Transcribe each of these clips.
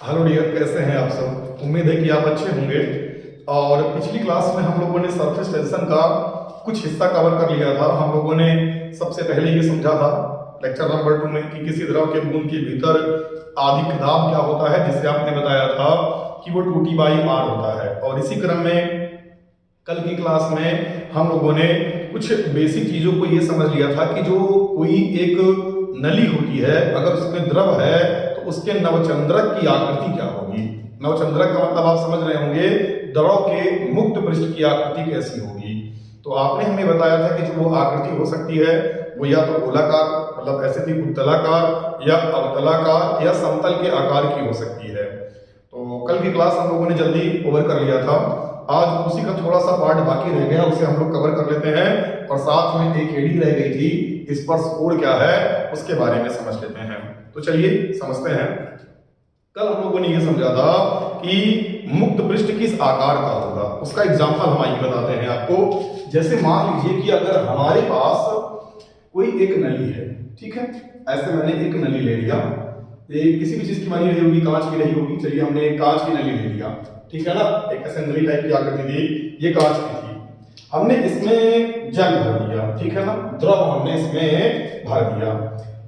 Hello dear, कैसे हैं आप सब। उम्मीद है कि आप अच्छे होंगे। और पिछली क्लास में हम लोगों ने सरफेस टेंशन का कुछ हिस्सा कवर कर लिया था। हम लोगों ने सबसे पहले ये समझा था लेक्चर नंबर 2 में कि किसी द्रव के बूंद के भीतर आधिक दाब क्या होता है, जिससे आपने बताया था कि वो 2T/R होता है। और इसी क्रम में कल की क्लास में हम लोगों ने कुछ बेसिक चीजों को ये समझ लिया था कि जो कोई एक नली होती है, अगर उसमें द्रव है तो उसके नवचंद्रक की आकृति क्या होगी। नवचंद्रक का मतलब आप समझ रहे होंगे, द्रव के मुक्त पृष्ठ की आकृति कैसी होगी। तो आपने हमें बताया था कि जो वो आकृति हो सकती है वो या तो गोलाकार मतलब ऐसे थी, उत्तलाकार या अवतलाकार या समतल के आकार की हो सकती है। तो कल की क्लास हम लोगों ने जल्दी ओवर कर लिया था। आज उसी का थोड़ा सा पार्ट बाकी रह गया, उसे हम लोग कवर कर लेते हैं। और साथ में एक हेडिंग रह गई थी, स्पर्श कोण क्या है उसके बारे में समझ लेते हैं। तो चलिए समझते हैं। कल हम लोगों ने ये समझा था कि मुक्त पृष्ठ किस आकार का होगा, उसका एग्जांपल हम आइए बताते हैं आपको। जैसे मान लीजिए कि अगर हमारे पास कोई एक नली है, ठीक है, ऐसे मैंने एक नली ले लिया। ये किसी भी चीज की बनी रही होगी, कांच की रही होगी। चलिए हमने एक कांच की नली ले लिया, ठीक है ना। एक ऐसे नली टाइप की आकृति थी, ये कांच की थी। हमने इसमें जल भर दिया, ठीक है ना, द्रव हमने इसमें भर दिया।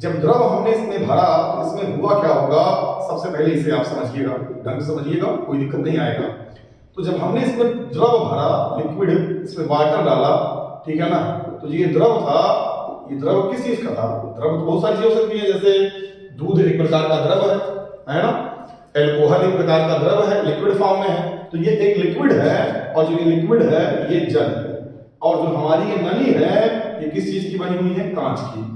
जब द्रव हमने इसमें भरा तो इसमें हुआ क्या होगा, सबसे पहले इसे आप समझिएगा, ढंग से समझिएगा, कोई दिक्कत नहीं आएगा। तो जब हमने इसमें द्रव भरा, लिक्विड, इसमें वाटर डाला, ठीक है ना, तो ये द्रव था। ये द्रव किस चीज का था? द्रव तो बहुत सारी चीज हो सकती है, जैसे दूध एक प्रकार का द्रव है ना, एल्कोहल एक प्रकार का द्रव है, लिक्विड फॉर्म में है। तो ये एक लिक्विड है, और जो ये लिक्विड है ये जल है। और जो हमारी ये नली है ये किस चीज की बनी हुई है? कांच की।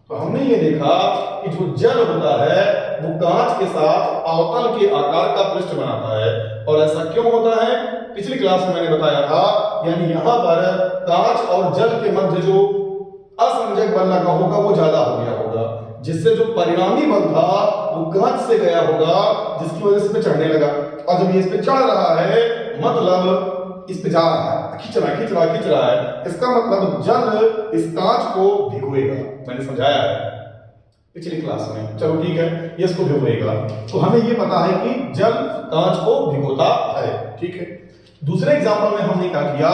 तो हमने ये देखा कि जो जल होता है वो कांच के साथ अवतल के आकार का पृष्ठ बनाता है। और ऐसा क्यों होता है? पिछली क्लास में मैंने बताया था, यानी यहाँ पर कांच और जल के मध्य जो असंजक बल लगा होगा वो ज्यादा हो गया होगा, जिससे जो परिणामी बल था वो कांच से गया होगा, जिसकी वजह से इस पे चढ़ने लगा। और जब ये इस पे चढ़ रहा है मतलब इस पे जा रहा है, खींच रहा है, इसका मतलब जल इस कांच को भिगोएगा। मैंने समझाया है पिछली क्लास में, चलो ठीक है, ये इसको भिगोएगा। तो हमें ये पता है कि जल कांच को भिगोता है, ठीक है। दूसरे एग्जांपल में हमने क्या किया,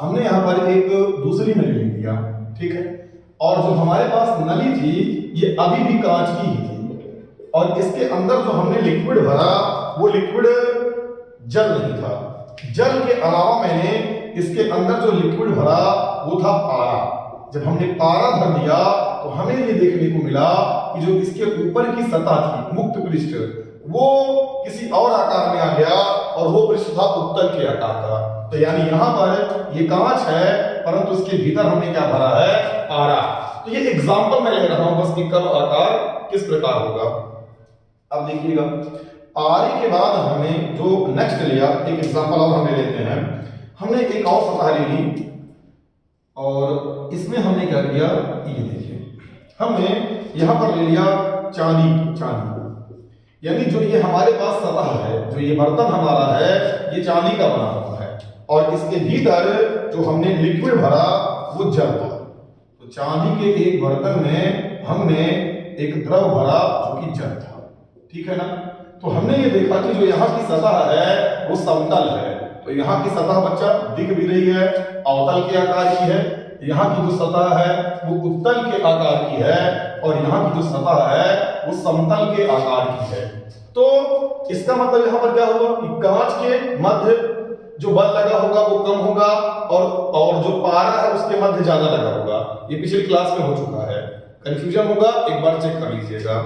हमने यहाँ पर एक दूसरी नली ले लिया, ठीक है, और जो हमारे पास नली थी ये अभी भी कांच की ही थी। और इसके अंदर जो हमने लिक्विड भरा वो लिक्विड जल नहीं था। जल के अलावा मैंने इसके अंदर जो लिक्विड भरा वो था पारा। जब हमने पारा भर दिया तो हमें ये देखने को मिला कि जो इसके ऊपर की सतह थी, मुक्त पृष्ठ, वो किसी और आकार में आ गया, और वो पृष्ठ था उत्तल के आकार का। तो यानी यहाँ पर ये कांच है, परंतु इसके भीतर हमने क्या भरा है? पारा। तो ये एग्जांपल मैं ले रहा हूं बस कि कब आकार किस प्रकार होगा। अब देखिएगा, पारे के बाद हमने जो नेक्स्ट लिया, एक एग्जांपल और हमें लेते हैं। हमने एक और सतह ले ली और इसमें हमने क्या किया, ये देखिए, हमने यहां पर ले लिया चांदी। यानी जो ये हमारे पास सतह है, जो ये बर्तन हमारा है, ये चांदी का बना हुआ है, और इसके भीतर जो हमने लिक्विड भरा वो जल था। तो चांदी के एक बर्तन में हमने एक द्रव भरा जो कि जल था, ठीक है ना। तो हमने ये देखा कि जो यहाँ की सतह है वो समतल है। तो यहाँ की सतह बच्चा दिख भी रही है, अवतल के आकार की है। यहाँ की जो सतह है वो उत्तल के आकार की है, और यहाँ की जो सतह है वो समतल के आकार की है। तो इसका मतलब यहाँ पर क्या होगा कि कांच के मध्य जो बल लगा होगा वो कम होगा, और जो पारा है उसके मध्य ज्यादा लगा होगा। ये पिछली क्लास में हो चुका है, कंफ्यूजन होगा, एक बार चेक कर लीजिएगा।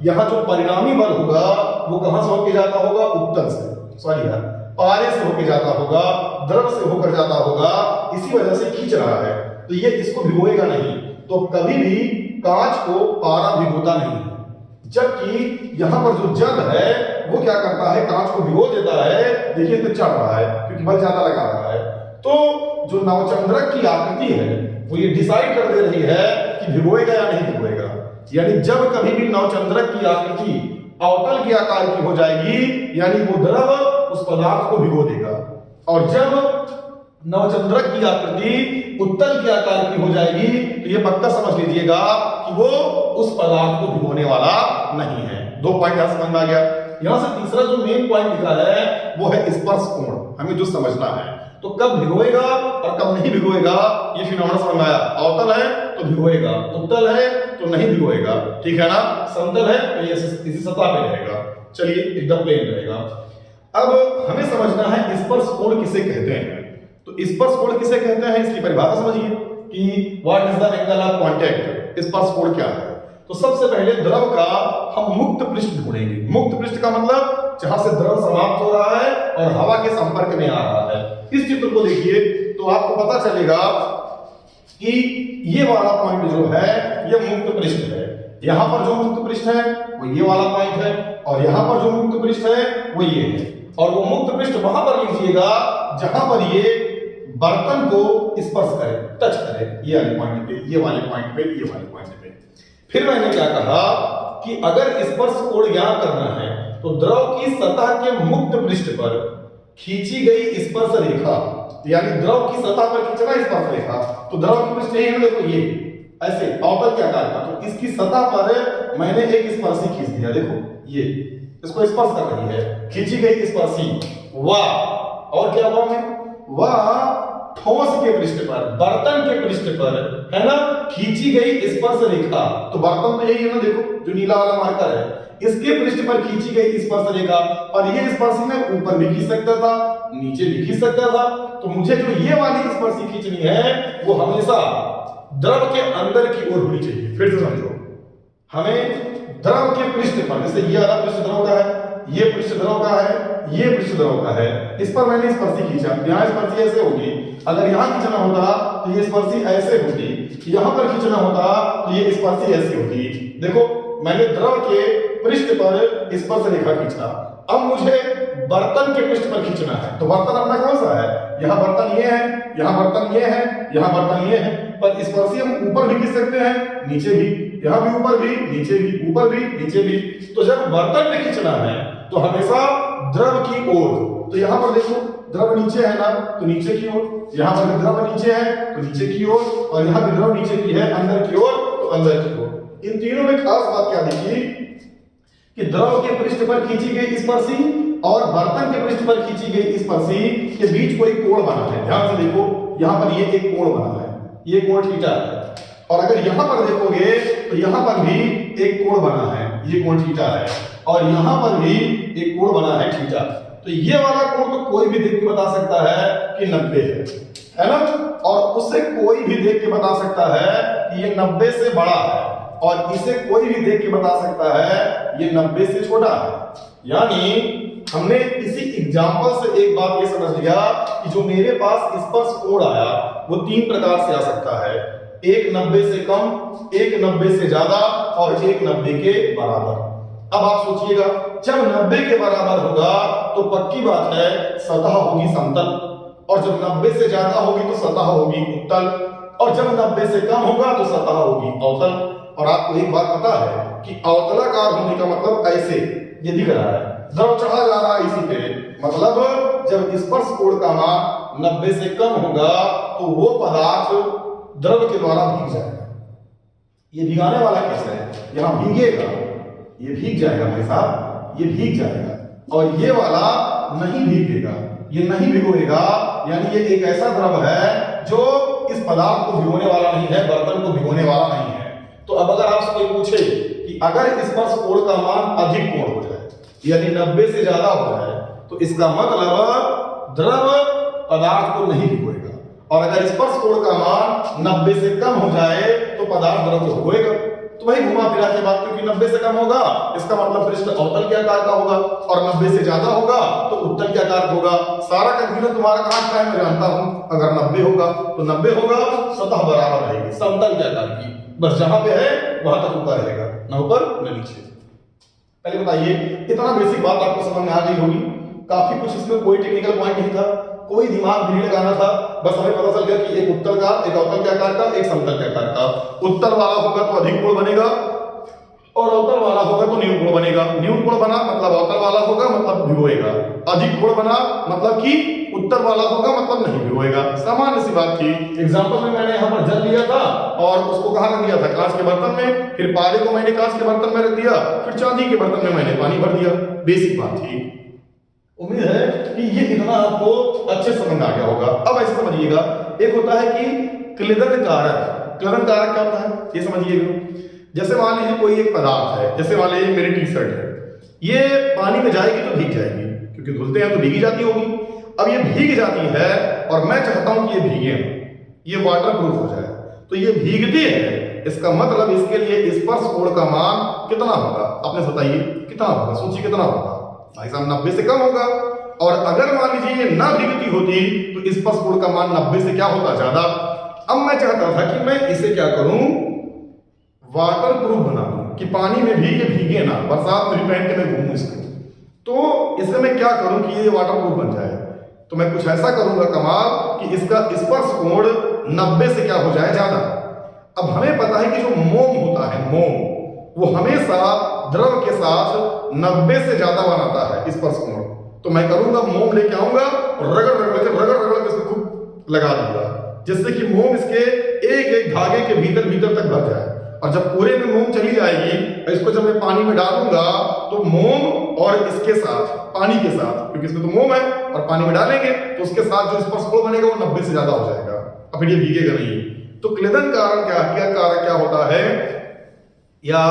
यहाँ जो परिणामी बल होगा वो कहां से होके जाता होगा? उत्तल से, सॉरी यार, पारे से होके जाता होगा, द्रव से होकर जाता होगा, इसी वजह से खींच रहा है। तो ये इसको भिगोएगा नहीं। तो कभी भी कांच को पारा भिगोता नहीं है, जबकि यहाँ पर जो जल है वो क्या करता है? कांच को भिगो देता है। देखिए इसमें चढ़ रहा है क्योंकि बल ज्यादा लगा रहा है। तो जो नवचंद्रक की आकृति है वो ये डिसाइड कर दे रही है कि भिगोएगा या नहीं भिगोएगा। यानी जब कभी भी नवचंद्रक की आकृति अवतल के आकार की हो जाएगी, यानी वो द्रव उस पदार्थ को भिगो देगा। और जब नवचंद्रक की आकृति उत्तल के आकार की हो जाएगी तो ये पक्का समझ लीजिएगा कि वो उस पदार्थ को भिगोने वाला नहीं है। दो पॉइंट समझ में आ गया। यहां से तीसरा जो मेन पॉइंट लिखा है वो है स्पर्श कोण, हमें जो समझना है। तो कब भिगोएगा और कब नहीं भिगोएगा ये फिनोमेना समझ में आया। अवतल है तो भिगोएगा, उत्तल है तो नहीं भिगोएगा, ठीक है ना। समतल है तो ये इसी सतह पे रहेगा, चलिए एकदम प्लेन रहेगा। अब हमें समझना है स्पर्श कोण किसे कहते हैं। तो स्पर्श कोण किसे कहते हैं इसकी परिभाषा समझिए कि what is the angle of contact, स्पर्श कोण क्या है। तो सबसे पहले द्रव का हम मुक्त पृष्ठ ढूंढेंगे। मुक्त पृष्ठ का मतलब जहां से द्रव समाप्त हो रहा है और हवा के संपर्क में आ रहा है। इस चित्र को देखिए तो आपको पता चलेगा कि ये वाला पॉइंट जो है ये मुक्त पृष्ठ है। यहां पर जो मुक्त पृष्ठ है वो ये वाला पॉइंट है और यहां पर जो मुक्त पृष्ठ है वो ये है। और वो मुक्त पृष्ठ वहां पर लीजिएगा जहां पर ये बर्तन को स्पर्श करे, टच करे, ये वाले पॉइंट पे, ये वाले पॉइंट पे, ये वाले पॉइंट पे। फिर मैंने क्या कहा कि अगर स्पर्श कोण ज्ञात करना है तो द्रव की सतह के मुक्त पृष्ठ पर खींची गई स्पर्श रेखा, यानी द्रव की सतह पर खींचना स्पर्श रेखा। तो द्रव की पृष्ठ है देखो ये ऐसे अवतल के आकार का, तो इसकी सतह पर मैंने एक स्पर्शी खींच दिया, देखो ये इसको स्पर्श कर रही है, खींची गई स्पर्शी। वाह, और क्या हुआ मैं वह ठोस के पृष्ठ पर, बर्तन के पृष्ठ पर है ना खींची गई स्पर्श रेखा। तो बर्तन तो यही है ना, देखो जो नीला वाला मार्कर है, इसके पृष्ठ पर खींची गई स्पर्श रेखा। और ये स्पर्शी मैं ऊपर भी खींच सकता था, नीचे भी खींच सकता था। तो मुझे जो ये वाली स्पर्शी खींचनी है वो हमेशा द्रव के अंदर की ओर होनी चाहिए। फिर से समझो, हमें द्रव के पृष्ठ पर, जैसे ये वाला पृष्ठ द्रव का है, ये पृष्ठ द्रव का है, ये पृष्ठ द्रव का है, इस पर मैंने स्पर्शी खींचा, यहाँ स्पर्शी ऐसे होगी। अगर यहाँ खींचना होता तो ये स्पर्शी ऐसे होती, यहाँ पर खींचना होता तो ये स्पर्शी ऐसी होती। देखो मैंने द्रव के पृष्ठ पर स्पर्श रेखा खींचा। अब मुझे बर्तन के पृष्ठ पर खींचना है। तो बर्तन अपना कौन सा है, यहाँ बर्तन ये है, यहाँ बर्तन ये है, यहाँ बर्तन ये है। पर स्पर्शी हम ऊपर भी खींच सकते हैं, नीचे भी, यहाँ भी ऊपर भी, नीचे भी, ऊपर भी, नीचे भी। तो जब बर्तन में खींचना है तो हमेशा द्रव की ओर। तो यहाँ पर देखो द्रव नीचे है ना, तो नीचे की ओर, यहाँ पर द्रव नीचे है तो नीचे की ओर, और यहाँ भी द्रव नीचे की है अंदर की ओर तो अंदर की ओर। इन तीनों में खास बात क्या देखिए कि द्रव के पृष्ठ पर खींची गई स्पर्शी और बर्तन के पृष्ठ पर खींची गई स्पर्शी के बीच कोई कोण बना है। ध्यान से देखो, यहाँ पर ये एक कोण बना है, ये कोण थीटा है। और अगर यहाँ पर देखोगे तो यहाँ पर भी एक कोण बना है, ये कोण थीटा है। और यहाँ पर भी एक कोण बना है थीटा। तो ये वाला कोण तो कोई भी देख के बता सकता है कि 90 है ना। और उससे कोई भी देख के बता सकता है कि ये 90 से बड़ा है, और इसे कोई भी देख के बता सकता है ये 90 से छोटा है। यानी हमने इसी एग्जांपल से एक बात ये समझ लिया कि जो मेरे पास स्पर्श कोण आया वो 3 प्रकार से आ सकता है, एक 90 से कम, एक 90 से ज्यादा और एक 90 के बराबर। अब आप सोचिएगा, जब 90 के बराबर होगा तो पक्की बात है सतह होगी समतल, और जब 90 से ज्यादा होगी तो सतह होगी उत्तल, और जब 90 से कम होगा तो सतह होगी अवतल। और आपको एक बात पता है कि अवतलाकार होने का मतलब ऐसे ये दिख रहा है, द्रव चढ़ा जा रहा है इसी पे, मतलब जब स्पर्श कोण का मान 90 से कम होगा तो वो पदार्थ द्रव के द्वारा भीग जाएगा। ये भिगाने वाला कैसे है, यहां भीगेगा, ये भीग जाएगा भाई साहब, ये भीग जाएगा। और ये वाला नहीं भीगेगा, ये नहीं भिगोएगा। यानी ये एक ऐसा द्रव है जो इस पदार्थ को भिगोने वाला नहीं है, बर्तन को भिगोने वाला नहीं है। तो अब अगर आपसे कोई पूछे कि अगर स्पर्श कोण का मान अधिक कोण हो जाए, यानी 90 से ज्यादा हो जाए, तो इसका मतलब द्रव पदार्थ को नहीं भिगोएगा। और अगर स्पर्श कोण का मान 90 से कम हो जाए तो पदार्थ द्रव को भिगोएगा। तो वही घुमा फिरा के बात, क्योंकि 90 से कम होगा इसका मतलब पृष्ठ अवतल के आकार का होगा, और 90 से ज्यादा होगा तो उत्तल के आकार का होगा। सारा कंफ्यूजन तुम्हारा कहां का है मैं जानता हूं। अगर 90 होगा तो 90 होगा, सतह बराबर रहेगी समतल के आकार की, बस जहां पे है वहां तक ऊपर रहेगा, ना ऊपर न नीचे। पहले बताइए, इतना बेसिक बात आपको समझ में आ गई होगी। काफी कुछ इसमें कोई टेक्निकल पॉइंट नहीं था, कोई दिमाग भी नहीं लगाना था, बस हमें पता चल गया कि एक उत्तल का, एक अवतल के आकार का, एक समतल के आकार का। उत्तल वाला होगा तो अधिक कोण बनेगा, और अवतल वाला होगा तो न्यून कोण बनेगा। न्यून कोण बना मतलब अवतल वाला होगा, मतलब भिगोएगा। अधिक कोण बना मतलब कि उत्तर वाला होगा, मतलब नहीं भिगोएगा। सामान्य सी बात थी। एग्जांपल में मैंने यहाँ पर जल लिया था और उसको कहाँ रख दिया था, कांच के बर्तन में। फिर पारे को मैंने कांच के बर्तन में रख दिया, फिर चांदी के बर्तन में मैंने पानी भर दिया। बेसिक बात थी। उम्मीद है कि ये इतना आपको अच्छे से समझ आ गया होगा। अब ऐसे समझिएगा, एक होता है कि क्लेदन कारक। क्लेदन कारक क्या होता है ये समझिएगा। जैसे मान लीजिए कोई एक पदार्थ है, जैसे मान लीजिए मेरी टी शर्ट है, ये पानी में जाएगी तो भीग जाएगी, क्योंकि धुलते हैं तो भीगी जाती होगी। अब ये भीग जाती है और मैं चाहता हूं कि ये भीगे, ये वाटर प्रूफ हो जाए, तो ये भीगती है। इसका मतलब इसके लिए स्पर्श कोण का मान कितना होगा, आपने बताइए कितना होगा, सोचिए कितना होगा। भाई साहब 90 से कम होगा। और अगर मान लीजिए ये ना भीगती होती तो स्पर्श कोण का मान 90 से क्या होता, ज्यादा। अब मैं चाहता था कि मैं इसे क्या करूं, वाटर प्रूफ बना दूं, कि पानी में भी ये भीगे ना, बरसात में भी पहन के मैं घूमूं इसको। तो इसे मैं क्या करूं कि ये वाटर प्रूफ बन जाए। तो मैं कुछ ऐसा करूंगा कमाल कि इसका स्पर्श कोण 90 से क्या हो जाए, ज्यादा। अब हमें पता है कि जो मोम होता है, मोम, वो हमेशा द्रव के साथ 90 से ज्यादा बनाता है स्पर्श कोण। तो मैं करूंगा, मोम लेके आऊंगा और रगड़ रगड़ के इसको खूब लगा दूंगा, जिससे कि मोम इसके एक एक धागे के भीतर भीतर तक भर जाए। और जब पूरे में मोम चली जाएगी, इसको जब मैं पानी में डालूंगा तो मोम और इसके साथ, पानी के साथ, क्योंकि इसमें तो मोम है और पानी में डालेंगे तो उसके साथ जो स्पर्श कोण बनेगा वो 90 से ज्यादा हो जाएगा, और फिर ये भीगेगा नहीं। तो क्लेदन कारक क्या होता है, या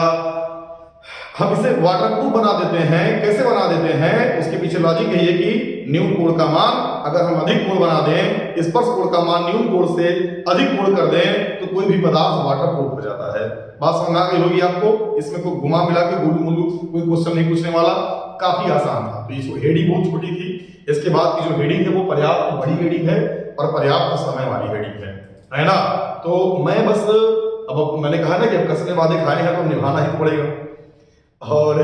हम इसे वाटरप्रूफ बना देते हैं। कैसे बना देते हैं, उसके पीछे लॉजिक यही है कि न्यून कोण का मान अगर हम अधिक कोण बना दें, स्पर्श कोण का मान न्यून कोण से अधिक कोण कर दें, तो कोई भी पदार्थ वाटरप्रूफ हो जाता है। बात समझ आ गई होगी आपको। इसमें कोई घुमा मिला के गुलू मुलू कोई क्वेश्चन नहीं पूछने वाला, काफी आसान था। तो ये हेडिंग बहुत छोटी थी। इसके बाद की जो हेडिंग है वो पर्याप्त बड़ी हेडिंग है और पर्याप्त समय वाली हेडिंग है ना। तो मैं बस अब मैंने कहा ना कि अब कसने वादे खाए हैं तो निभाना ही तो पड़ेगा, और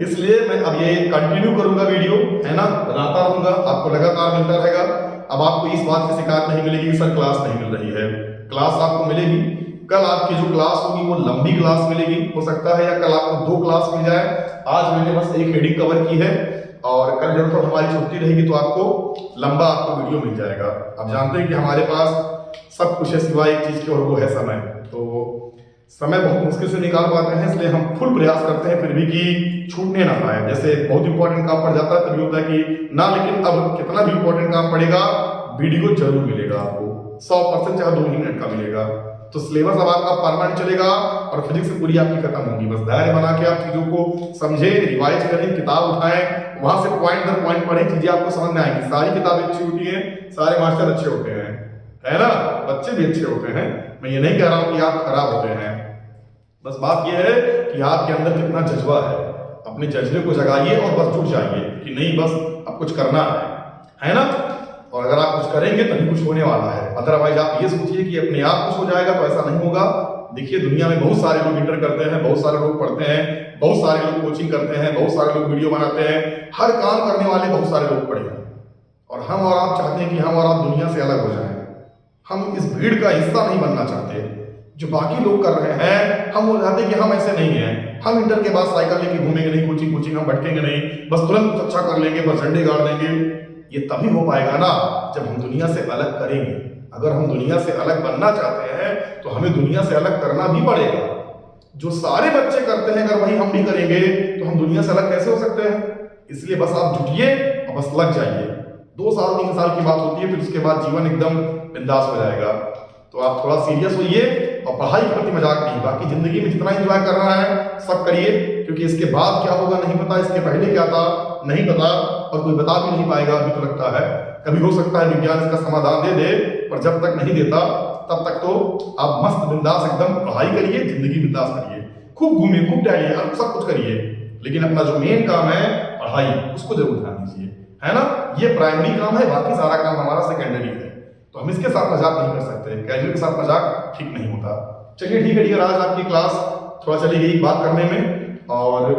इसलिए मैं अब ये कंटिन्यू करूंगा वीडियो, है ना, बनाता रहूंगा, आपको लगातार मिलता रहेगा। अब आपको इस बात की शिकायत नहीं मिलेगी कि सर क्लास नहीं मिल रही है। क्लास आपको मिलेगी। कल आपकी जो क्लास होगी वो लंबी क्लास मिलेगी, हो सकता है, या कल आपको 2 क्लास मिल जाए। आज मैंने बस एक हेडिंग कवर की है और कल जब तक हमारी छुट्टी रहेगी तो आपको लंबा आपको वीडियो मिल जाएगा। आप जानते हैं कि हमारे पास सब कुछ है सिवाय एक चीज के, और वो है समय। तो समय बहुत मुश्किल से निकाल पाते हैं, इसलिए हम फुल प्रयास करते हैं फिर भी कि छूटने ना पाए। जैसे बहुत इंपॉर्टेंट काम पड़ जाता है तभी होता है कि ना, लेकिन अब कितना भी इंपॉर्टेंट काम पड़ेगा वीडियो जरूर मिलेगा आपको, 100%, चाहे 2 ही मिनट का मिलेगा। तो सिलेबस अब आपका परमानेंट चलेगा और फिजिक्स पूरी आपकी खत्म होगी। बस धैर्य बना के आप चीजों को समझे, रिवाइज करें, किताब उठाएं, वहां से पॉइंट दर पॉइंट पढ़ें, चीजें आपको समझ में आएंगी। सारी किताबें अच्छी होती हैं, सारे मास्टर अच्छे होते हैं, है ना, बच्चे भी अच्छे होते हैं। मैं ये नहीं कह रहा हूं कि आप खराब होते हैं, बस बात यह है कि आपके अंदर कितना जज्बा है। अपने जज्बे को जगाइए और बस जुट जाइए कि नहीं, बस अब कुछ करना है ना। और अगर आप कुछ करेंगे तभी कुछ होने वाला है। अदरवाइज आप ये सोचिए कि अपने आप कुछ हो जाएगा, तो ऐसा नहीं होगा। देखिए दुनिया में बहुत सारे लोग इंटर करते हैं, बहुत सारे लोग पढ़ते हैं, बहुत सारे लोग कोचिंग करते हैं, बहुत सारे लोग वीडियो बनाते हैं, हर काम करने वाले बहुत सारे लोग पढ़े हैं। और हम और आप चाहते हैं कि हम और आप दुनिया से अलग हो जाएं। हम इस भीड़ का हिस्सा नहीं बनना चाहते जो बाकी लोग कर रहे हैं। हम वो चाहते हैं कि हम ऐसे नहीं हैं। हम इंटर के बाद साइकिल लेके घूमेंगे नहीं, कोचिंग हम भटकेंगे नहीं, बस तुरंत कुछ अच्छा कर लेंगे, बस झंडे गाड़ देंगे। ये तभी हो पाएगा ना जब हम दुनिया से अलग करेंगे। अगर हम दुनिया से अलग बनना चाहते हैं तो हमें दुनिया से अलग करना भी पड़ेगा। जो सारे बच्चे करते हैं अगर वही हम भी करेंगे तो हम दुनिया से अलग कैसे हो सकते हैं। इसलिए बस आप जुटिए और बस लग जाइए। 2 साल 3 साल की बात होती है, फिर उसके बाद जीवन एकदम बिंदास हो जाएगा। तो आप थोड़ा सीरियस होइए और पढ़ाई के प्रति मजाक नहीं। बाकी जिंदगी में जितना एंजॉय करना है सब करिए, क्योंकि इसके बाद क्या होगा नहीं पता, इसके पहले क्या था नहीं पता, और कोई बता भी नहीं पाएगा अभी तो लगता है। कभी हो सकता है विज्ञान इसका समाधान दे दे, पर जब तक नहीं देता तब तक तो आप मस्त बिंदास एकदम पढ़ाई करिए, जिंदगी बिंदास करिए, खूब घूमिए, खूब टहलिए, सब कुछ करिए, लेकिन अपना जो मेन काम है पढ़ाई उसको जरूर ध्यान दीजिए, है ना। ये प्राइमरी काम है, बाकी सारा काम हमारा सेकेंडरी है। तो हम इसके साथ मजाक नहीं कर सकते, कैजुअल के साथ मजाक ठीक नहीं होता। चलिए ठीक है, आज आपकी क्लास थोड़ा चली गई बात करने में, और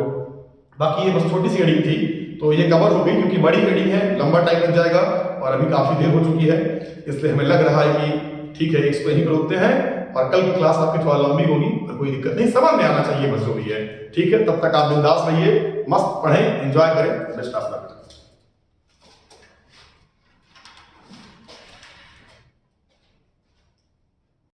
बाकी ये बस छोटी सी हेडिंग थी तो ये कवर हो गई, क्योंकि बड़ी हेडिंग है, लंबा टाइम लग जाएगा और अभी काफी देर हो चुकी है, इसलिए हमें लग रहा है कि ठीक है इसको यहीं पर रोकते हैं और कल की क्लास आपकी थोड़ा लंबी होगी, पर कोई दिक्कत नहीं, समझ में आना चाहिए बस जो भी है। ठीक है, तब तक आप बिंदास रहिए, मस्त पढ़ें, एंजॉय करें। Best of luck.